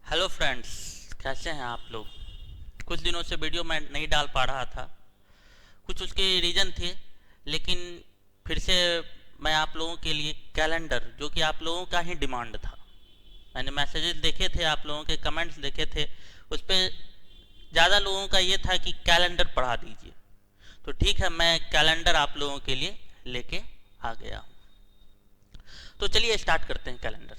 Hello friends, कैसे हैं आप लोग। कुछ दिनों से वीडियो मैं नहीं डाल पा रहा था, कुछ उसके रीज़न थे। लेकिन फिर से मैं आप लोगों के लिए कैलेंडर, जो कि आप लोगों का ही डिमांड था, मैंने मैसेजेस देखे थे, आप लोगों के कमेंट्स देखे थे, उस पर ज़्यादा लोगों का ये था कि कैलेंडर पढ़ा दीजिए। तो ठीक है, मैं कैलेंडर आप लोगों के लिए लेके आ गया हूँ। तो चलिए स्टार्ट करते हैं कैलेंडर।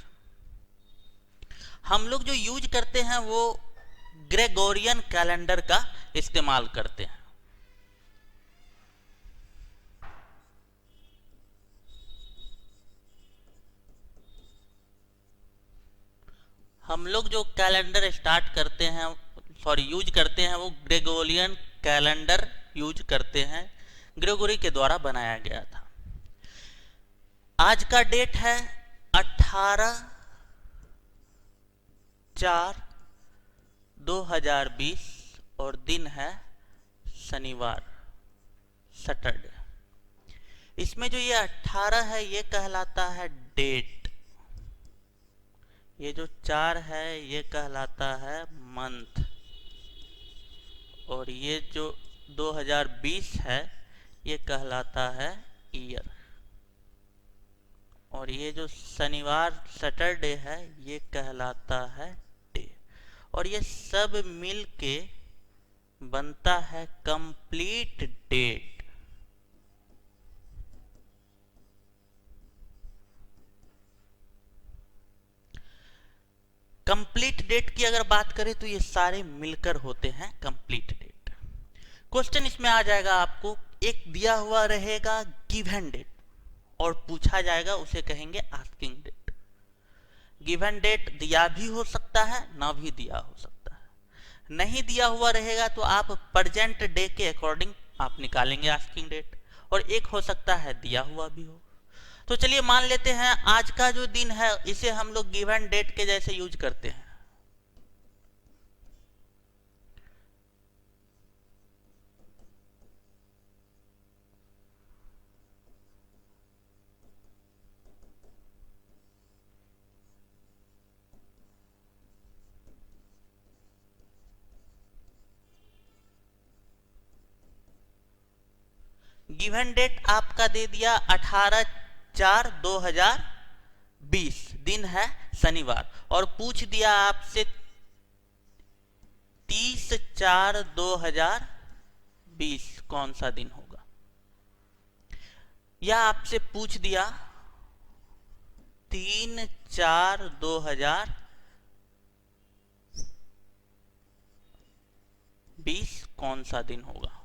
हम लोग जो यूज करते हैं वो ग्रेगोरियन कैलेंडर का इस्तेमाल करते हैं। हम लोग जो कैलेंडर स्टार्ट करते हैं, सॉरी यूज करते हैं, वो ग्रेगोरियन कैलेंडर यूज करते हैं। ग्रेगोरी के द्वारा बनाया गया था। आज का डेट है 18/4/2020 और दिन है शनिवार, सैटरडे। इसमें जो ये 18 है ये कहलाता है डेट, ये जो 4 है ये कहलाता है मंथ, और ये जो 2020 है ये कहलाता है ईयर, और ये जो शनिवार सैटरडे है ये कहलाता है डे। और ये सब मिल के बनता है कंप्लीट डेट। कंप्लीट डेट की अगर बात करें तो ये सारे मिलकर होते हैं कंप्लीट डेट। क्वेश्चन इसमें आ जाएगा आपको, एक दिया हुआ रहेगा गिवन डेट और पूछा जाएगा, उसे कहेंगे आस्किंग डेट। गिवन डेट दिया भी हो सकता है, ना भी दिया हो सकता है। नहीं दिया हुआ रहेगा तो आप प्रेजेंट डे के अकॉर्डिंग आप निकालेंगे आस्किंग डेट, और एक हो सकता है दिया हुआ भी हो। तो चलिए मान लेते हैं आज का जो दिन है इसे हम लोग गिवन डेट के जैसे यूज करते हैं। गिवन डेट आपका दे दिया 18/4/2020, दिन है शनिवार, और पूछ दिया आपसे 30/4/2020 कौन सा दिन होगा। या आपसे पूछ दिया 3/4/2020 कौन सा दिन होगा।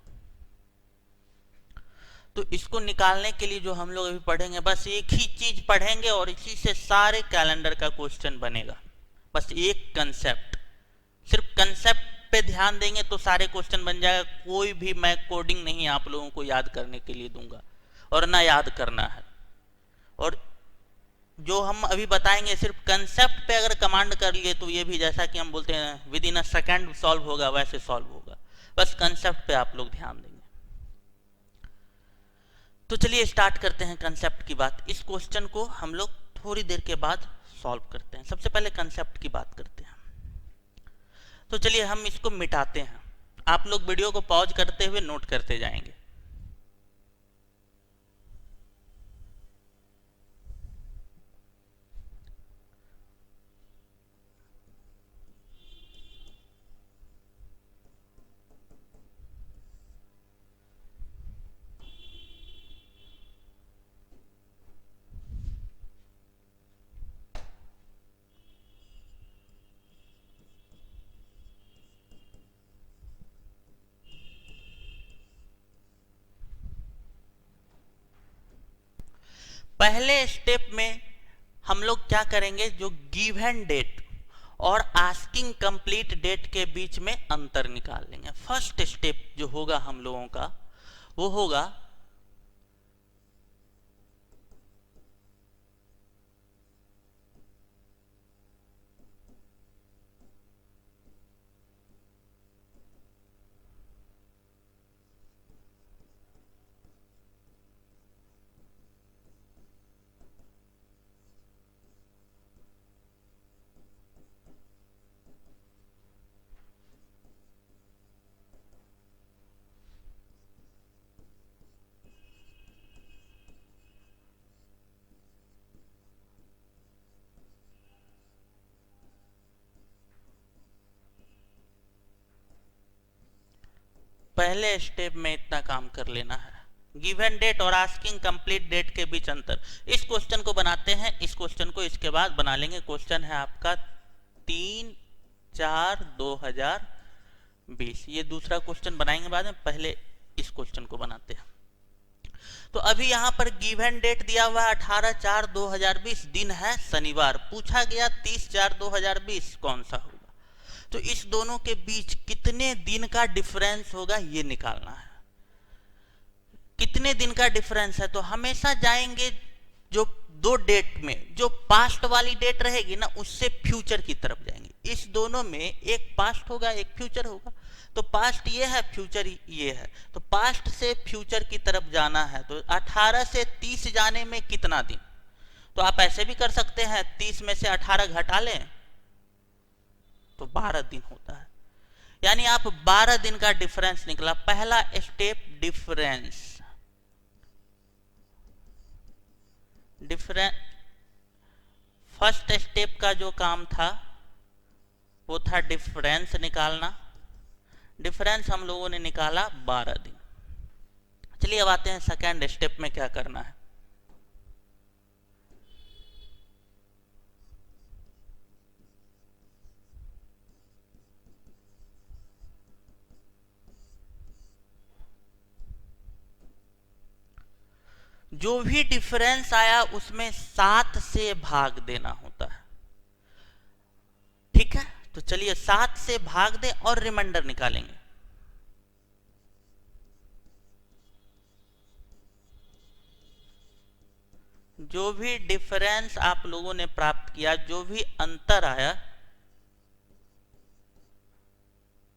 तो इसको निकालने के लिए जो हम लोग अभी पढ़ेंगे, बस एक ही चीज पढ़ेंगे और इसी से सारे कैलेंडर का क्वेश्चन बनेगा। बस एक कंसेप्ट, सिर्फ कंसेप्ट पे ध्यान देंगे तो सारे क्वेश्चन बन जाएगा। कोई भी मैं कोडिंग नहीं आप लोगों को याद करने के लिए दूंगा, और ना याद करना है। और जो हम अभी बताएंगे सिर्फ कंसेप्ट पे अगर कमांड कर लिए तो ये भी, जैसा कि हम बोलते हैं, with in a second solve होगा, वैसे सॉल्व होगा। बस कंसेप्ट पे आप लोग ध्यान देंगे। तो चलिए स्टार्ट करते हैं कंसेप्ट की बात। इस क्वेश्चन को हम लोग थोड़ी देर के बाद सॉल्व करते हैं। सबसे पहले कंसेप्ट की बात करते हैं। तो चलिए हम इसको मिटाते हैं। आप लोग वीडियो को पॉज करते हुए नोट करते जाएंगे। पहले स्टेप में हम लोग क्या करेंगे, जो गिवन डेट और आस्किंग कंप्लीट डेट के बीच में अंतर निकाल लेंगे। फर्स्ट स्टेप जो होगा हम लोगों का वो होगा पहले स्टेप में इतना काम कर लेना है। गिवन डेट और आस्किंग कंप्लीट डेट के बीच अंतर, इस क्वेश्चन को बनाते हैं, इस क्वेश्चन को इसके बाद बना लेंगे। क्वेश्चन है आपका 3/4/2020। ये दूसरा क्वेश्चन बनाएंगे बाद में, पहले इस क्वेश्चन को बनाते हैं। तो अभी यहां पर गिवन डेट दिया हुआ है 18/4/2020, दिन है शनिवार। पूछा गया 30/4/2020 कौन सा होगा। तो इस दोनों के बीच कितने दिन का डिफरेंस होगा ये निकालना है। कितने दिन का डिफरेंस है, तो हमेशा जाएंगे जो दो डेट में, जो पास्ट वाली डेट रहेगी ना उससे फ्यूचर की तरफ जाएंगे। इस दोनों में एक पास्ट होगा एक फ्यूचर होगा। तो पास्ट ये है, फ्यूचर ये है, तो पास्ट से फ्यूचर की तरफ जाना है। तो 18 से 30 जाने में कितना दिन, तो आप ऐसे भी कर सकते हैं 30 में से 18 घटा लें तो 12 दिन होता है। यानी आप 12 दिन का डिफरेंस निकला। पहला स्टेप डिफरेंस, फर्स्ट स्टेप का जो काम था वो था डिफरेंस निकालना। डिफरेंस हम लोगों ने निकाला 12 दिन। चलिए अब आते हैं सेकेंड स्टेप में क्या करना है। जो भी डिफरेंस आया उसमें 7 से भाग देना होता है। ठीक है, तो चलिए 7 से भाग दे और रिमाइंडर निकालेंगे। जो भी डिफरेंस आप लोगों ने प्राप्त किया, जो भी अंतर आया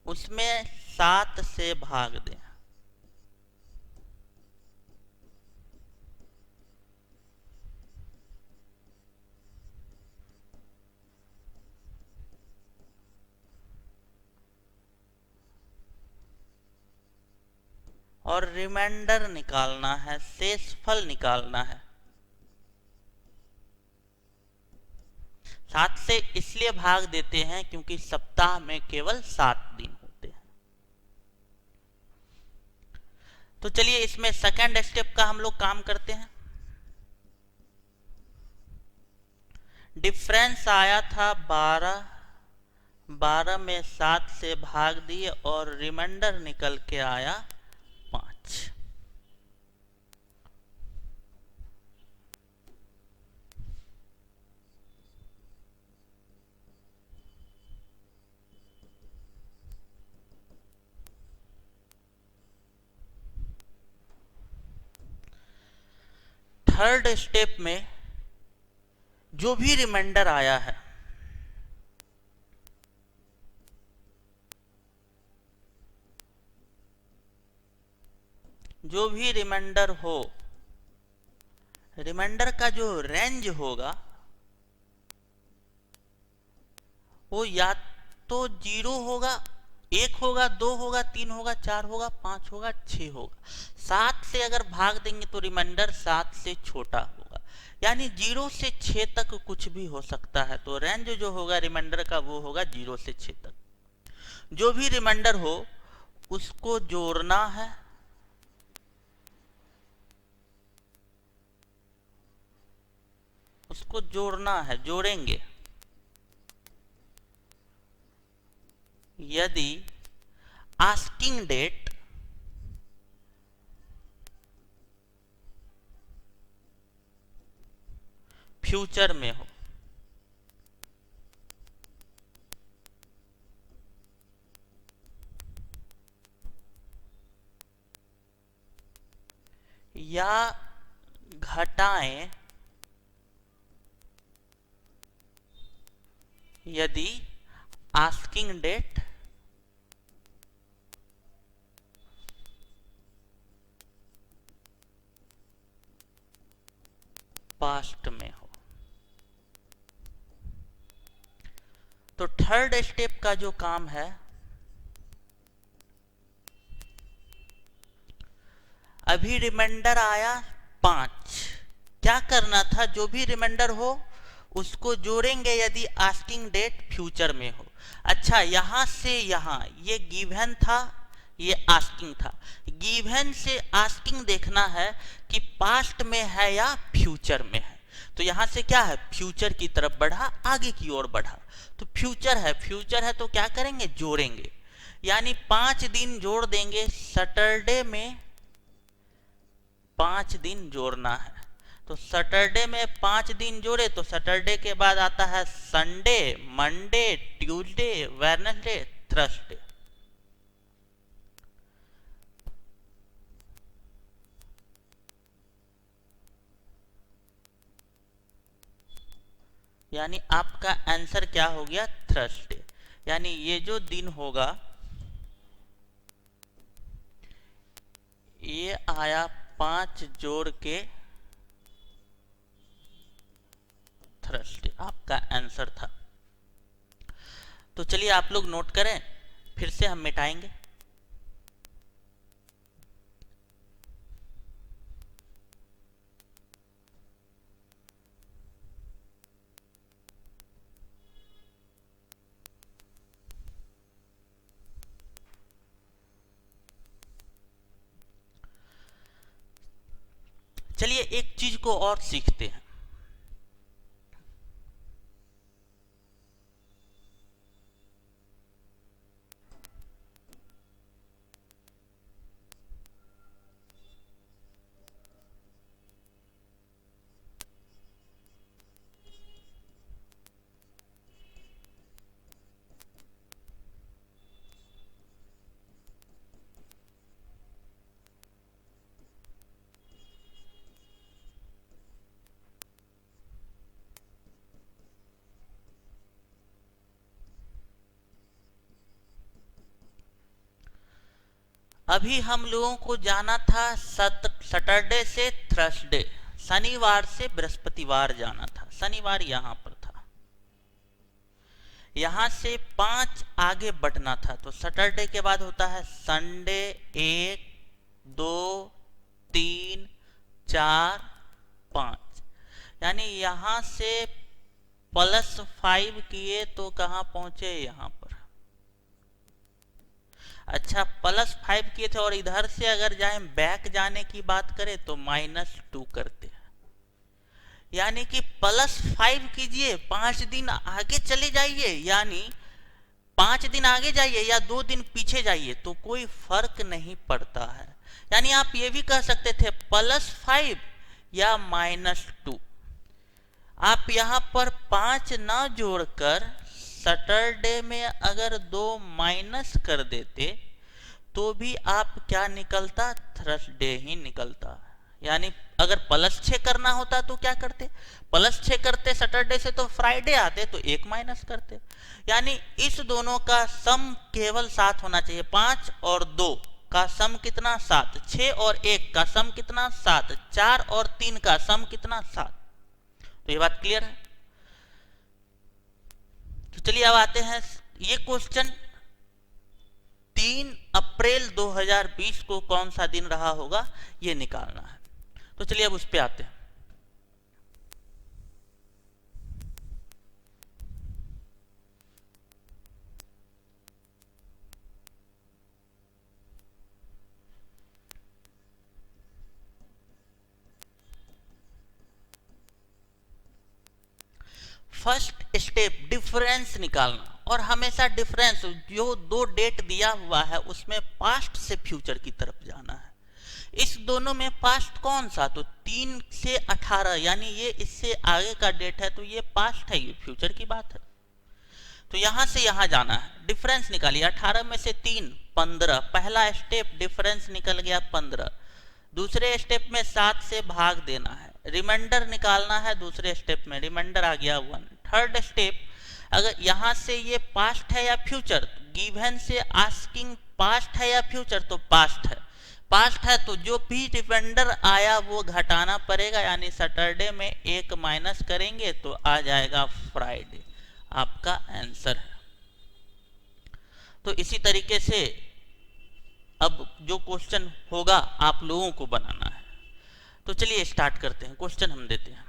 उसमें 7 से भाग दें। और रिमाइंडर निकालना है, शेषफल निकालना है। 7 से इसलिए भाग देते हैं क्योंकि सप्ताह में केवल 7 दिन होते हैं। तो चलिए इसमें सेकंड स्टेप का हम लोग काम करते हैं। डिफरेंस आया था 12, 12 में 7 से भाग दिए और रिमाइंडर निकल के आया 5। थर्ड स्टेप में जो भी रिमाइंडर आया है जो भी रिमाइंडर हो, रिमाइंडर का जो रेंज होगा वो या तो 0 होगा, 1 होगा, 2 होगा, 3 होगा, 4 होगा, 5 होगा, 6 होगा। 7 से अगर भाग देंगे तो रिमाइंडर 7 से छोटा होगा, यानी 0 से 6 तक कुछ भी हो सकता है। तो रेंज जो होगा रिमाइंडर का वो होगा 0 से 6 तक। जो भी रिमाइंडर हो उसको जोड़ना है, उसको जोड़ना है, जोड़ेंगे। यदि आस्किंग डेट फ्यूचर में हो या घटाएं यदि आस्किंग डेट पास्ट में हो। तो थर्ड स्टेप का जो काम है, अभी रिमाइंडर आया 5, क्या करना था, जो भी रिमाइंडर हो उसको जोड़ेंगे यदि आस्किंग डेट फ्यूचर में हो। अच्छा, यहां से यहां ये गिवन था, ये आस्किंग था। गिवन से आस्किंग देखना है कि पास्ट में है या फ्यूचर में है। तो यहां से क्या है, फ्यूचर की तरफ बढ़ा, आगे की ओर बढ़ा। तो फ्यूचर है तो क्या करेंगे, जोड़ेंगे। यानी 5 दिन जोड़ देंगे, सैटरडे में 5 दिन जोड़ना है। तो सैटरडे में 5 दिन जोड़े तो सैटरडे के बाद आता है Sunday, Monday, Tuesday, Wednesday, Thursday. यानी आपका आंसर क्या हो गया, थर्सडे। यानी ये जो दिन होगा ये आया 5 जोड़ के थर्सडे, आपका आंसर था। तो चलिए आप लोग नोट करें, फिर से हम मिटाएंगे। चलिए एक चीज को और सीखते हैं। अभी हम लोगों को जाना था सैटरडे से थर्सडे, शनिवार से बृहस्पतिवार जाना था। शनिवार यहां पर था, यहां से 5 आगे बढ़ना था। तो सैटरडे के बाद होता है संडे, 1 2 3 4 5। यानी यहां से +5 किए तो कहां पहुंचे, यहां पर। अच्छा, +5 किए थे और इधर से अगर जाएं बैक जाने की बात करें तो -2 करते हैं। यानी कि +5 कीजिए, 5 दिन आगे चले जाइए, यानी 5 दिन आगे जाइए या 2 दिन पीछे जाइए तो कोई फर्क नहीं पड़ता है। यानी आप ये भी कह सकते थे +5 या -2। आप यहां पर 5 ना जोड़कर सैटरडे में अगर 2 माइनस कर देते तो भी आप क्या निकलता, थर्सडे ही निकलता। यानी अगर +6 करना होता तो क्या करते, +6 करते सैटरडे से तो फ्राइडे आते तो 1 माइनस करते। यानी इस दोनों का सम केवल 7 होना चाहिए। 5 और 2 का सम कितना, 7। 6 और 1 का सम कितना, 7। 4 और 3 का सम कितना, 7। तो ये बात क्लियर है। तो चलिए अब आते हैं, ये क्वेश्चन 3 अप्रैल 2020 को कौन सा दिन रहा होगा ये निकालना है। तो चलिए अब उस पे आते हैं। फर्स्ट स्टेप डिफरेंस निकालना, और हमेशा डिफरेंस जो 2 डेट दिया हुआ है उसमें पास्ट से फ्यूचर की तरफ जाना है। इस दोनों में पास्ट कौन सा, तो 3 से 18, यानी ये इससे आगे का डेट है तो ये पास्ट है, ये फ्यूचर की बात है। तो यहां से यहां जाना है, डिफरेंस निकालिए। 18 में से 3 15, पहला स्टेप डिफरेंस निकल गया 15। दूसरे स्टेप में 7 से भाग देना है, रिमाइंडर निकालना है। दूसरे स्टेप में रिमाइंडर आ गया 1। थर्ड स्टेप, अगर यहां से ये पास्ट है या फ्यूचर, गिवन से आस्किंग पास्ट है या फ्यूचर, तो पास्ट है। पास्ट है तो जो भी रिमाइंडर आया वो घटाना पड़ेगा, यानी सैटरडे में 1 माइनस करेंगे तो आ जाएगा फ्राइडे, आपका आंसर है। तो इसी तरीके से अब जो क्वेश्चन होगा आप लोगों को बनाना है। तो चलिए स्टार्ट करते हैं, क्वेश्चन हम देते हैं।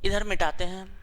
इधर मिटाते हैं।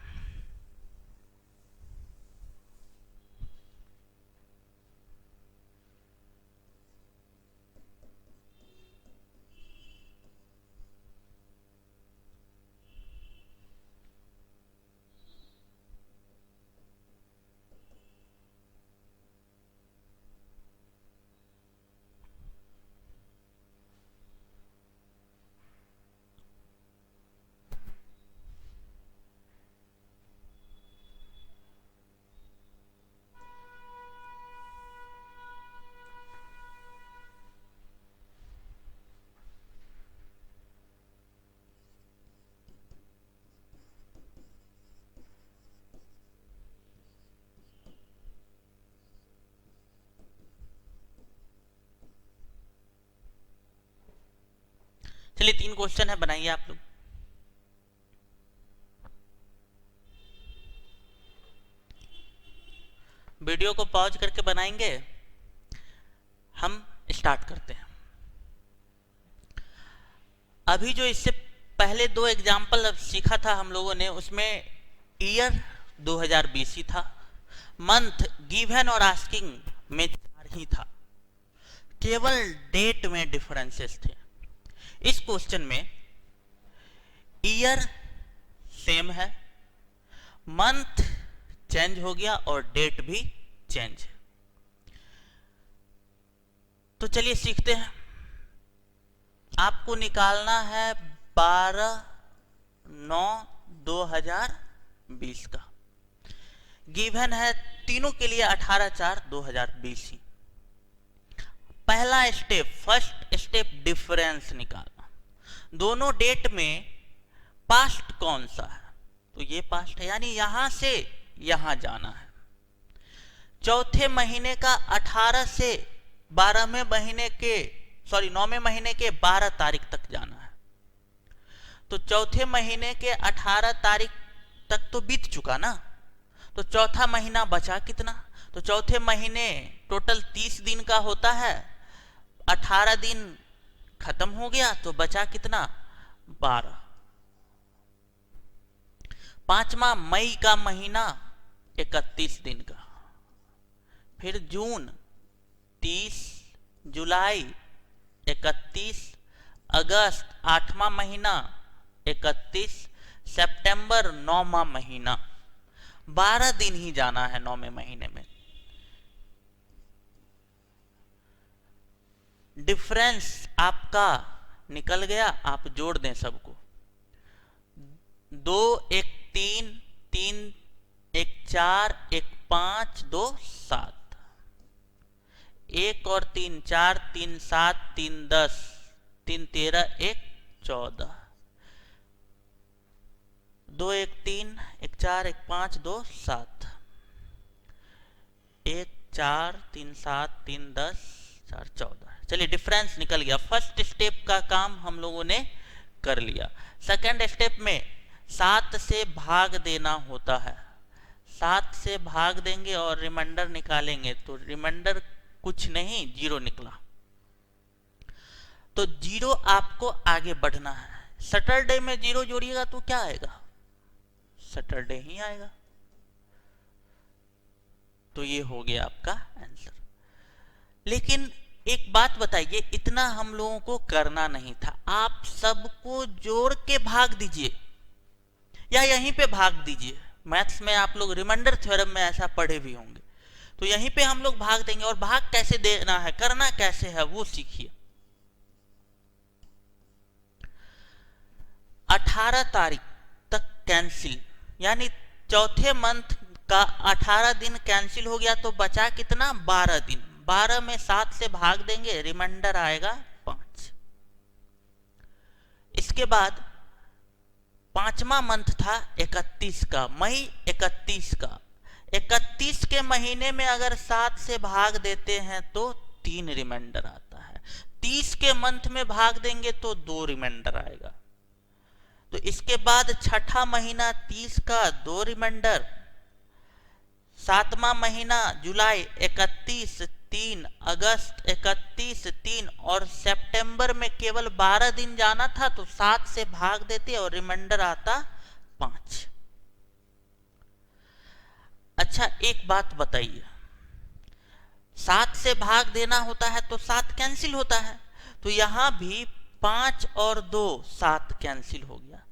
चलिए 3 क्वेश्चन है, बनाइए आप लोग। वीडियो को पॉज करके बनाएंगे। हम स्टार्ट करते हैं। अभी जो इससे पहले 2 एग्जाम्पल अब सीखा था हम लोगों ने, उसमें ईयर 2020 ही था, मंथ गिवन और आस्किंग में 4 ही था, केवल डेट में डिफरेंसेस थे। इस क्वेश्चन में ईयर सेम है, मंथ चेंज हो गया और डेट भी चेंज है। तो चलिए सीखते हैं। आपको निकालना है 12/9/2020 का। गिवन है तीनों के लिए 18/4/2020 ही। पहला स्टेप, फर्स्ट स्टेप, डिफरेंस निकालना। दोनों डेट में पास्ट कौन सा है, तो ये पास्ट है, यानी यहां से यहां जाना है। चौथे महीने का 18 से 12वें महीने के 9वें महीने के 12 तारीख तक जाना है। तो चौथे महीने के 18 तारीख तक तो बीत चुका ना, तो चौथा महीना बचा कितना, तो चौथे महीने टोटल 30 दिन का होता है, 18 दिन खत्म हो गया तो बचा कितना, 12। पांचवा मई का महीना 31 दिन का, फिर जून 30, जुलाई 31, अगस्त 8वां महीना 31, सितंबर 9वां महीना, 12 दिन ही जाना है 9वें महीने में। डिफरेंस आपका निकल गया, आप जोड़ दें सबको। 2 1 3, 3 1 4, 1 5, 2 7, 1 और 3 4, 3 7, 3 10, 3 13, 1 14, 2 1 3, 1 4, 1 5, 2 7, 1 4, 3 7, 3 10, 4 14। चलिए डिफरेंस निकल गया। फर्स्ट स्टेप का काम हम लोगों ने कर लिया। सेकंड स्टेप में 7 से भाग देना होता है। 7 से भाग देंगे और रिमाइंडर निकालेंगे, तो रिमाइंडर कुछ नहीं, 0 निकला। तो 0 आपको आगे बढ़ना है। सैटरडे में 0 जोड़िएगा तो क्या आएगा, सैटरडे ही आएगा। तो ये हो गया आपका आंसर। लेकिन एक बात बताइए, इतना हम लोगों को करना नहीं था। आप सबको जोड़ के भाग दीजिए या यहीं पे भाग दीजिए। मैथ्स में आप लोग रिमाइंडर थ्योरम में ऐसा पढ़े भी होंगे। तो यहीं पे हम लोग भाग देंगे, और भाग कैसे देना है, करना कैसे है, वो सीखिए। 18 तारीख तक कैंसिल, यानी चौथे मंथ का 18 दिन कैंसिल हो गया, तो बचा कितना, 12 दिन। 12 में 7 से भाग देंगे, रिमाइंडर आएगा 5। इसके बाद 5वां मंथ था 31 का, मई 31 का। 31 के महीने में अगर 7 से भाग देते हैं तो 3 रिमाइंडर आता है। 30 के मंथ में भाग देंगे तो 2 रिमाइंडर आएगा। तो इसके बाद छठा महीना 30 का, 2 रिमाइंडर। 7वां महीना जुलाई 31, 3, अगस्त 31, 3, और सितंबर में केवल 12 दिन जाना था, तो 7 से भाग देते और रिमाइंडर आता 5। अच्छा एक बात बताइए, 7 से भाग देना होता है तो 7 कैंसिल होता है, तो यहां भी 5 और 2 7 कैंसिल हो गया।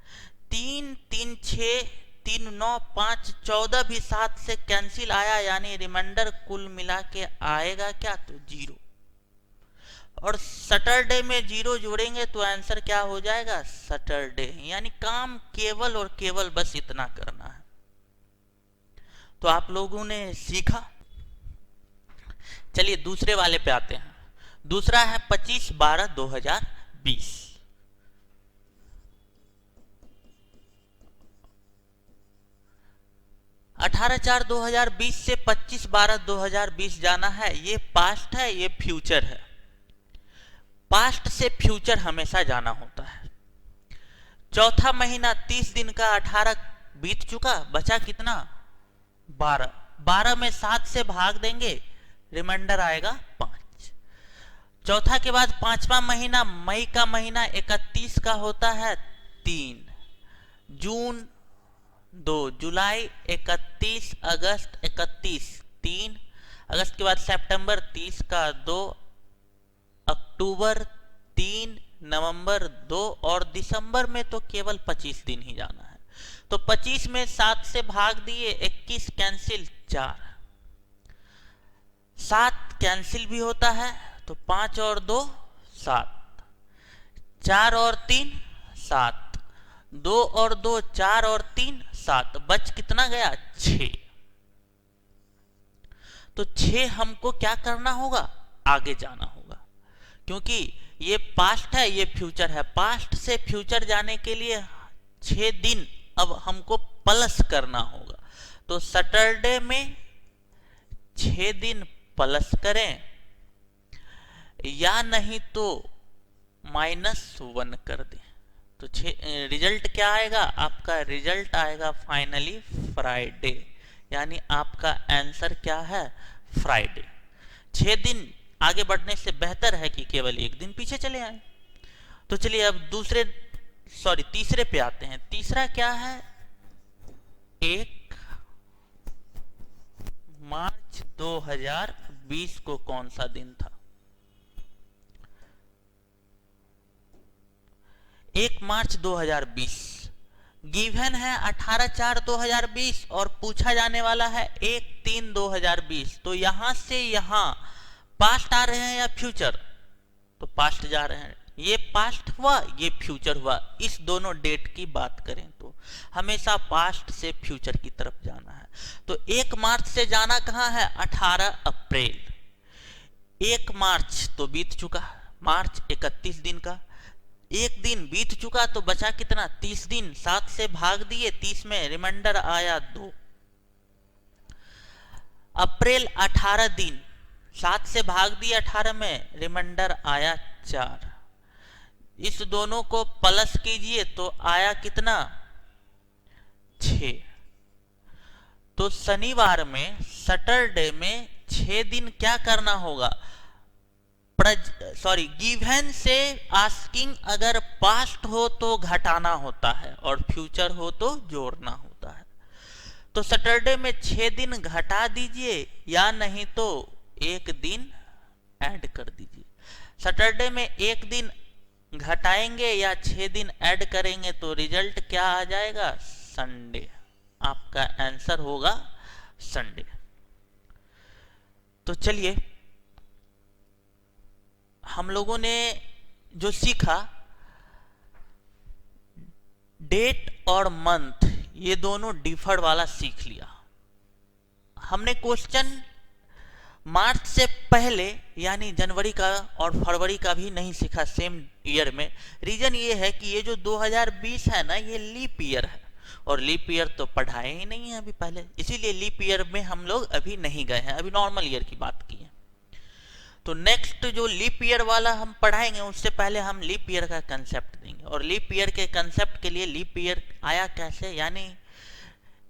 3 3 6 3 9 5 14 भी 7 से कैंसिल आया, यानी रिमाइंडर कुल मिला के आएगा क्या, तो 0। और सैटरडे में 0 जोड़ेंगे तो आंसर क्या हो जाएगा, सैटरडे। यानी काम केवल और केवल बस इतना करना है। तो आप लोगों ने सीखा। चलिए दूसरे वाले पे आते हैं। दूसरा है 25/12/20। 18/4/2020 से 25/12/2020 जाना है। ये पास्ट है, ये फ्यूचर है। पास्ट से फ्यूचर हमेशा जाना होता है। चौथा महीना 30 दिन का 18 बीत चुका, बचा कितना, 12। 12 में 7 से भाग देंगे, रिमाइंडर आएगा 5। चौथा के बाद पांचवा महीना, मई का महीना 31 का होता है 3, जून 2, जुलाई 31, अगस्त 31 3, अगस्त के बाद सितंबर 30 का 2, अक्टूबर 3, नवंबर 2 और दिसंबर में तो केवल 25 दिन ही जाना है। तो 25 में 7 से भाग दिए, 21 कैंसिल 4, 7 कैंसिल भी होता है, तो 5 और 2 7, 4 और 3 7, 2 और 2 4 और 3 7, बच कितना गया, 6। तो 6 हमको क्या करना होगा, आगे जाना होगा, क्योंकि ये पास्ट है, ये फ्यूचर है। पास्ट से फ्यूचर जाने के लिए 6 दिन अब हमको प्लस करना होगा। तो सैटरडे में 6 दिन प्लस करें, या नहीं तो -1 कर दें। तो रिजल्ट क्या आएगा, आपका रिजल्ट आएगा फाइनली फ्राइडे, यानी आपका आंसर क्या है, फ्राइडे। 6 दिन आगे बढ़ने से बेहतर है कि केवल 1 दिन पीछे चले आए। तो चलिए अब तीसरे पे आते हैं। तीसरा क्या है, 1 मार्च 2020 को कौन सा दिन था। 1 मार्च 2020 गिवन है 18/4/2020 और पूछा जाने वाला है 1/3/2020। तो यहां से यहां पास्ट आ रहे हैं या फ्यूचर, तो पास्ट जा रहे हैं। ये पास्ट हुआ, ये फ्यूचर हुआ। इस दोनों डेट की बात करें तो हमेशा पास्ट से फ्यूचर की तरफ जाना है। तो 1 मार्च से जाना कहां है, 18 अप्रैल। 1 मार्च तो बीत चुका, मार्च 31 दिन का, 1 दिन बीत चुका, तो बचा कितना, 30 दिन। 7 से भाग दिए, 30 में रिमाइंडर आया 2। अप्रैल 18 दिन, 7 से भाग दिए 18 में, रिमाइंडर आया 4। इस दोनों को प्लस कीजिए तो आया कितना, 6। तो शनिवार में, सैटरडे में 6 दिन क्या करना होगा, गिवन से आस्किंग अगर पास्ट हो तो घटाना होता है और फ्यूचर हो तो जोड़ना होता है। तो सैटरडे में 6 दिन घटा दीजिए, या नहीं तो 1 दिन ऐड कर दीजिए। सैटरडे में 1 दिन घटाएंगे या 6 दिन ऐड करेंगे तो रिजल्ट क्या आ जाएगा, संडे। आपका आंसर होगा संडे। तो चलिए हम लोगों ने जो सीखा, डेट और मंथ ये दोनों डिफर्ड वाला सीख लिया। हमने क्वेश्चन मार्च से पहले यानी जनवरी का और फरवरी का भी नहीं सीखा सेम ईयर में। रीजन ये है कि ये जो 2020 है ना, ये लीप ईयर है और लीप ईयर तो पढ़ाए ही नहीं है अभी पहले, इसीलिए लीप ईयर में हम लोग अभी नहीं गए हैं, अभी नॉर्मल ईयर की बात की है। तो नेक्स्ट जो लीप ईयर वाला हम पढ़ाएंगे उससे पहले हम लीप ईयर का कंसेप्ट देंगे, और लीप ईयर के कंसेप्ट के लिए लीप ईयर आया कैसे, यानी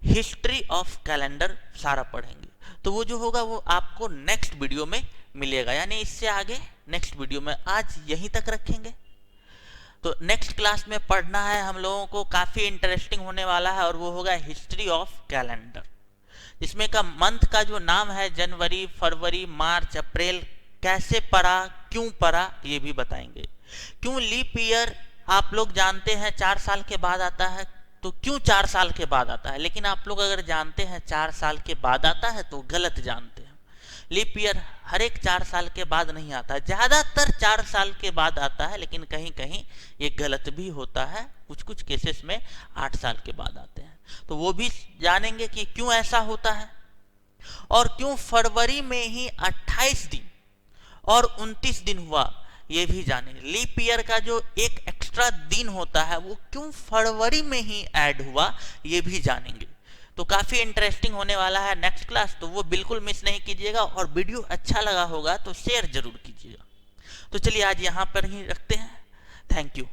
हिस्ट्री ऑफ कैलेंडर सारा पढ़ेंगे। तो वो जो होगा वो आपको नेक्स्ट वीडियो में मिलेगा, यानी इससे आगे नेक्स्ट वीडियो में। आज यहीं तक रखेंगे। तो नेक्स्ट क्लास में पढ़ना है हम लोगों को, काफ़ी इंटरेस्टिंग होने वाला है, और वो होगा हिस्ट्री ऑफ कैलेंडर। इसमें का मंथ का जो नाम है जनवरी, फरवरी, मार्च, अप्रैल, कैसे पड़ा, क्यों पड़ा, ये भी बताएंगे। क्यों लीप ईयर आप लोग जानते हैं 4 साल के बाद आता है, तो क्यों 4 साल के बाद आता है? लेकिन आप लोग अगर जानते हैं 4 साल के बाद आता है तो गलत जानते हैं। लीप ईयर हर एक 4 साल के बाद नहीं आता, ज्यादातर 4 साल के बाद आता है, लेकिन कहीं कहीं ये गलत भी होता है, कुछ कुछ केसेस में 8 साल के बाद आते हैं। तो वो भी जानेंगे कि क्यों ऐसा होता है, और क्यों फरवरी में ही 28 दिन और 29 दिन हुआ, ये भी जानेंगे। लीप ईयर का जो एक एक्स्ट्रा दिन होता है वो क्यों फरवरी में ही ऐड हुआ, ये भी जानेंगे। तो काफ़ी इंटरेस्टिंग होने वाला है नेक्स्ट क्लास, तो वो बिल्कुल मिस नहीं कीजिएगा, और वीडियो अच्छा लगा होगा तो शेयर जरूर कीजिएगा। तो चलिए आज यहाँ पर ही रखते हैं। Thank you.